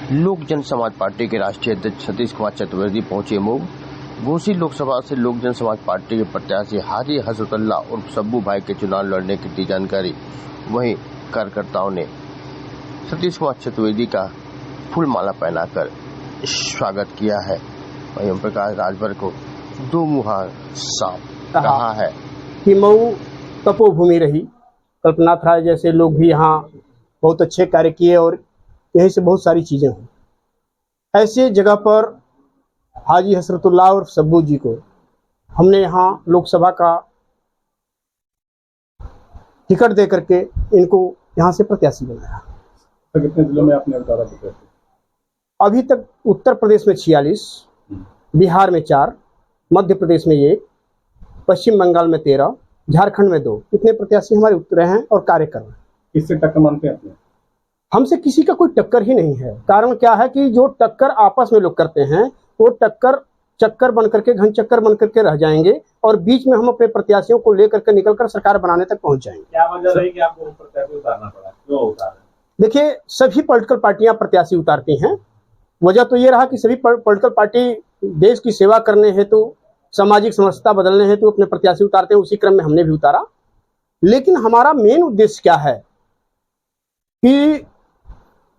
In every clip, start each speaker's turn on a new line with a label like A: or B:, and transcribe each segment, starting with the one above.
A: लोक जन समाज पार्टी के राष्ट्रीय अध्यक्ष सतीश कुमार चतुर्वेदी पहुंचे मऊ। घोसी लोकसभा से लोक जन समाज पार्टी के प्रत्याशी हाजी हसरतुल्ला उर्फ सब्बू भाई के चुनाव लड़ने की दी जानकारी। वहीं कार्यकर्ताओं ने सतीश कुमार चतुर्वेदी का फूल माला पहनाकर स्वागत किया है। वहीं ओम प्रकाश राजभर को दो मुहा सांप कहा है
B: कि मऊ तपोभूमि रही। कल्पनाथ राय जैसे लोग भी यहाँ बहुत अच्छे कार्य किए और यहीं से बहुत सारी चीजें हुई। ऐसे जगह पर हाजी हसरतुल्ला और सब्बू जी को हमने यहाँ लोकसभा का टिकट दे करके इनको यहाँ से प्रत्याशी बनाया।
C: तो कितने जिलों में आपने उतारा प्रत्याशी?
B: अभी तक उत्तर प्रदेश में 46, बिहार में 4, मध्य प्रदेश में 1, पश्चिम बंगाल में 13, झारखंड में 2। इतने प्रत्याशी हमारे उतरे हैं और कार्य कर रहे हैं।
C: किससे टक्कर मानते हैं अपने?
B: हमसे किसी का कोई टक्कर ही नहीं है। कारण क्या है कि जो टक्कर आपस में लोग करते हैं वो टक्कर चक्कर बन करके घन चक्कर बन करके रह जाएंगे और बीच में हम अपने प्रत्याशियों को लेकर के निकल कर सरकार बनाने तक पहुंच जाएंगे।
C: क्या वजह रही कि आपको प्रत्याशी उतारना पड़ा? क्यों उतारा?
B: देखिए, सभी पॉलिटिकल पार्टियां प्रत्याशी उतारती हैं। वजह तो ये रहा कि सभी पॉलिटिकल पार्टी देश की सेवा करने हेतु, सामाजिक समरसता बदलने हेतु अपने प्रत्याशी उतारते हैं। उसी क्रम में हमने भी उतारा। लेकिन हमारा मेन उद्देश्य क्या है कि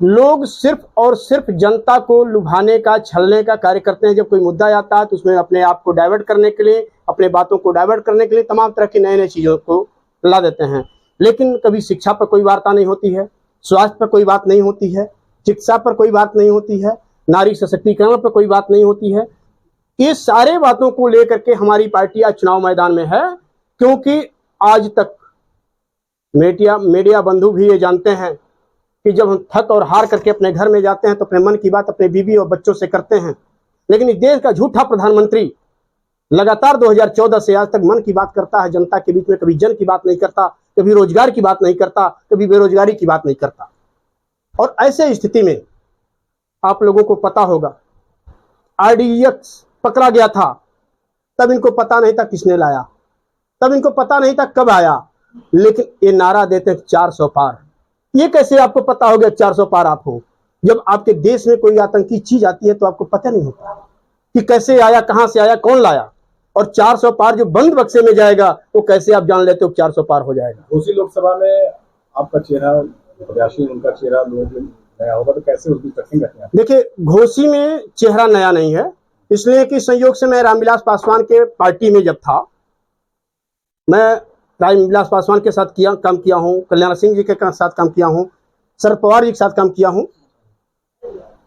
B: लोग सिर्फ और सिर्फ जनता को लुभाने का, छलने का कार्य करते हैं। जब कोई मुद्दा आता है तो उसमें अपने आप को डाइवर्ट करने के लिए, अपने बातों को डाइवर्ट करने के लिए तमाम तरह की नए नए चीजों को ला देते हैं। लेकिन कभी शिक्षा पर कोई वार्ता नहीं होती है, स्वास्थ्य पर कोई बात नहीं होती है, शिक्षा पर कोई बात नहीं होती है, नारी सशक्तिकरण पर कोई बात नहीं होती है। ये सारे बातों को लेकर के हमारी पार्टी आज चुनाव मैदान में है, क्योंकि आज तक मीडिया बंधु भी ये जानते हैं कि जब हम थक और हार करके अपने घर में जाते हैं तो अपने मन की बात अपने बीवी और बच्चों से करते हैं। लेकिन इस देश का झूठा प्रधानमंत्री लगातार 2014 से आज तक मन की बात करता है जनता के बीच में। कभी जन की बात नहीं करता, कभी रोजगार की बात नहीं करता, कभी बेरोजगारी की बात नहीं करता। और ऐसे स्थिति में आप लोगों को पता होगा, RDX पकड़ा गया था, तब इनको पता नहीं था किसने लाया, तब इनको पता नहीं था कब आया। लेकिन ये नारा देते 400 पार। ये कैसे आपको पता हो गया 400 पार आप हो? जब आपके देश में कोई आतंकी चीज आती है तो आपको पता नहीं होता कि कैसे आया, कहां से आया, कौन लाया। और 400 पार जो बंद बक्से में जाएगा वो कैसे आप जान लेते हो 400 पार हो जाएगा?
C: उसी लोकसभा में आपका चेहरा, प्रत्याशी उनका चेहरा नया होगा तो कैसे उसकी टक्कर रखेंगे?
B: देखिए, घोसी में चेहरा नया नहीं है, इसलिए कि संयोग से मैं रामविलास पासवान के पार्टी में जब था, मैं रामविलास पासवान के साथ काम किया हूँ, कल्याण सिंह जी के साथ काम किया हूँ, शरद पवार जी के साथ काम किया हूँ।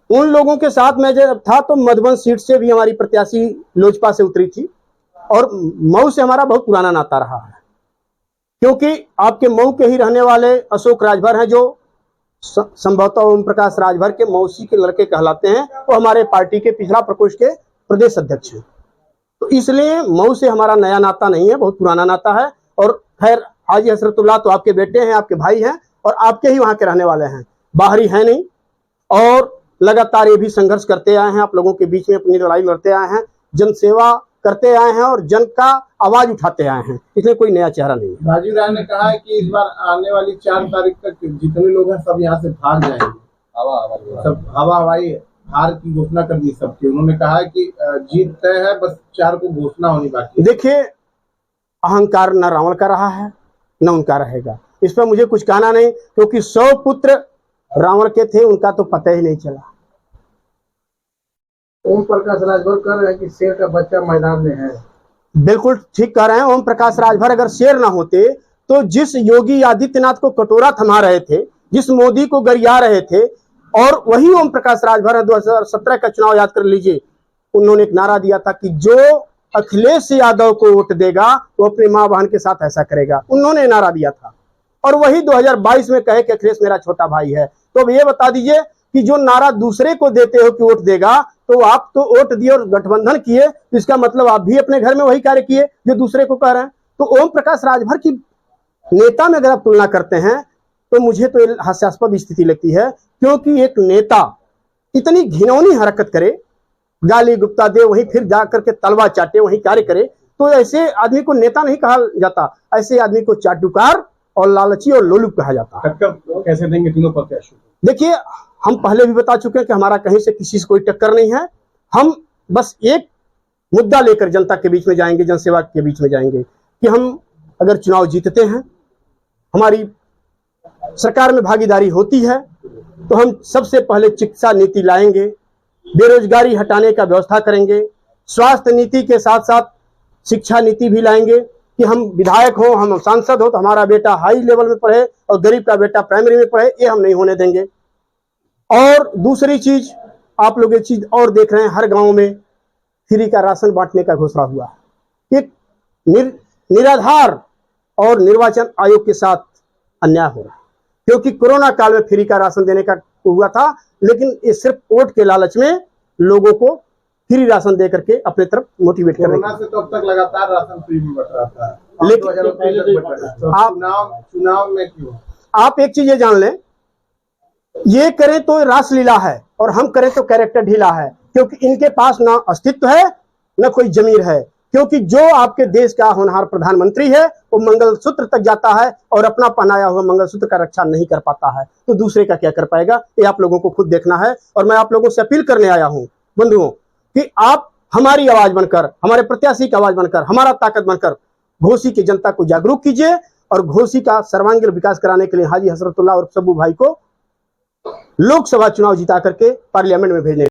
B: उन लोगों के साथ मैं जब था तो मधुबन सीट से भी हमारी प्रत्याशी लोजपा से उतरी थी और मऊ से हमारा बहुत पुराना नाता रहा है। क्योंकि आपके मऊ के ही रहने वाले अशोक राजभर हैं, जो संभवतः ओम प्रकाश राजभर के मौसी के लड़के कहलाते हैं। वो हमारे पार्टी के पिछड़ा प्रकोष्ठ के प्रदेश अध्यक्ष हैं। तो इसलिए मऊ से हमारा नया नाता नहीं है, बहुत पुराना नाता है। और खैर, हाजी हसरतुल्ला तो आपके बेटे हैं, आपके भाई हैं और आपके ही वहां के रहने वाले हैं, बाहरी हैं नहीं। और लगातार ये भी संघर्ष करते आए हैं, आप लोगों के बीच में अपनी लड़ाई लड़ते आए हैं, जन सेवा करते आए हैं और जन का आवाज उठाते आए हैं। इसलिए कोई नया चेहरा नहीं है।
C: राजीव राय ने कहा है कि इस बार आने वाली 4 तारीख तक जितने लोग हैं सब यहाँ से भाग जाएंगे। सब हवाई हार की घोषणा कर दी सबकी। उन्होंने कहा है कि जीत तय है, बस 4 को घोषणा होनी बाकी है।
B: देखिए, अहंकार न रावण का रहा है न उनका रहेगा। इस पर मुझे कुछ कहना नहीं, क्योंकि 100 पुत्र रावण के थे, उनका तो पता ही नहीं चला।
C: ओम प्रकाश राजभर कह रहे हैं कि शेर का बच्चा मैदान में है।
B: बिल्कुल ठीक कह रहे हैं। ओम प्रकाश राजभर अगर शेर ना होते तो जिस योगी आदित्यनाथ को कटोरा थमा रहे थे, जिस मोदी को गरिया रहे थे, और वही ओम प्रकाश राजभर 2017 का चुनाव याद कर लीजिए, उन्होंने एक नारा दिया था कि जो अखिलेश यादव को वोट देगा वो अपनी मां बहन के साथ ऐसा करेगा। उन्होंने नारा दिया था और वही 2022 में कहे कि अखिलेश मेरा छोटा भाई है। तो अब ये बता दीजिए कि जो नारा दूसरे को देते हो कि वोट देगा, तो आप तो वोट दिए और गठबंधन किए, तो इसका मतलब आप भी अपने घर में वही कार्य किए जो दूसरे को कह रहे हैं। तो ओम प्रकाश राजभर की नेता में अगर आप तुलना करते हैं तो मुझे तो हास्यास्पद स्थिति लगती है। क्योंकि एक नेता इतनी घिनौनी हरकत करे, गाली गुप्ता दे, वहीं फिर जाकर के तलवा चाटे, वहीं कार्य करे, तो ऐसे आदमी को नेता नहीं कहा जाता, ऐसे आदमी को चाटुकार और लालची और लोलुप कहा जाता है।
C: टक्कर कैसे देंगे तीनों प्रत्याशी?
B: देखिए, हम पहले भी बता चुके हैं कि हमारा कहीं से किसी से कोई टक्कर नहीं है। हम बस एक मुद्दा लेकर जनता के बीच में जाएंगे, जनसेवा के बीच में जाएंगे कि हम अगर चुनाव जीतते हैं, हमारी सरकार में भागीदारी होती है, तो हम सबसे पहले चिकित्सा नीति लाएंगे, बेरोजगारी हटाने का व्यवस्था करेंगे, स्वास्थ्य नीति के साथ साथ शिक्षा नीति भी लाएंगे कि हम विधायक हो, हम सांसद हो तो हमारा बेटा हाई लेवल में पढ़े और गरीब का बेटा प्राइमरी में पढ़े, ये हम नहीं होने देंगे। और दूसरी चीज, आप लोग एक चीज और देख रहे हैं, हर गांव में फ्री का राशन बांटने का घोषणा हुआ है। एक निराधार और निर्वाचन आयोग के साथ अन्याय हो रहा है, क्योंकि कोरोना काल में फ्री का राशन देने का हुआ था, लेकिन ये सिर्फ वोट के लालच में लोगों को फ्री राशन दे करके अपने तरफ मोटिवेट कर रहे हैं।
C: से तो अब तक लगातार राशन फ्री में बट रहा था,
B: लेकिन
C: चुनाव में क्यों?
B: आप एक चीज ये जान लें, ये करें तो रासलीला है और हम करें तो कैरेक्टर ढीला है, क्योंकि इनके पास ना अस्तित्व है ना कोई जमीर है। क्योंकि जो आपके देश का होनहार प्रधानमंत्री है वो मंगलसूत्र तक जाता है और अपना पहनाया हुआ मंगलसूत्र का रक्षा नहीं कर पाता है, तो दूसरे का क्या कर पाएगा, ये आप लोगों को खुद देखना है। और मैं आप लोगों से अपील करने आया हूं बंधुओं कि आप हमारी आवाज बनकर, हमारे प्रत्याशी की आवाज बनकर, हमारा ताकत बनकर घोसी की जनता को जागरूक कीजिए और घोसी का सर्वांगीण विकास कराने के लिए हाजी हजरतुल्लाह और सब्बू भाई को लोकसभा चुनाव जिता करके पार्लियामेंट में भेजने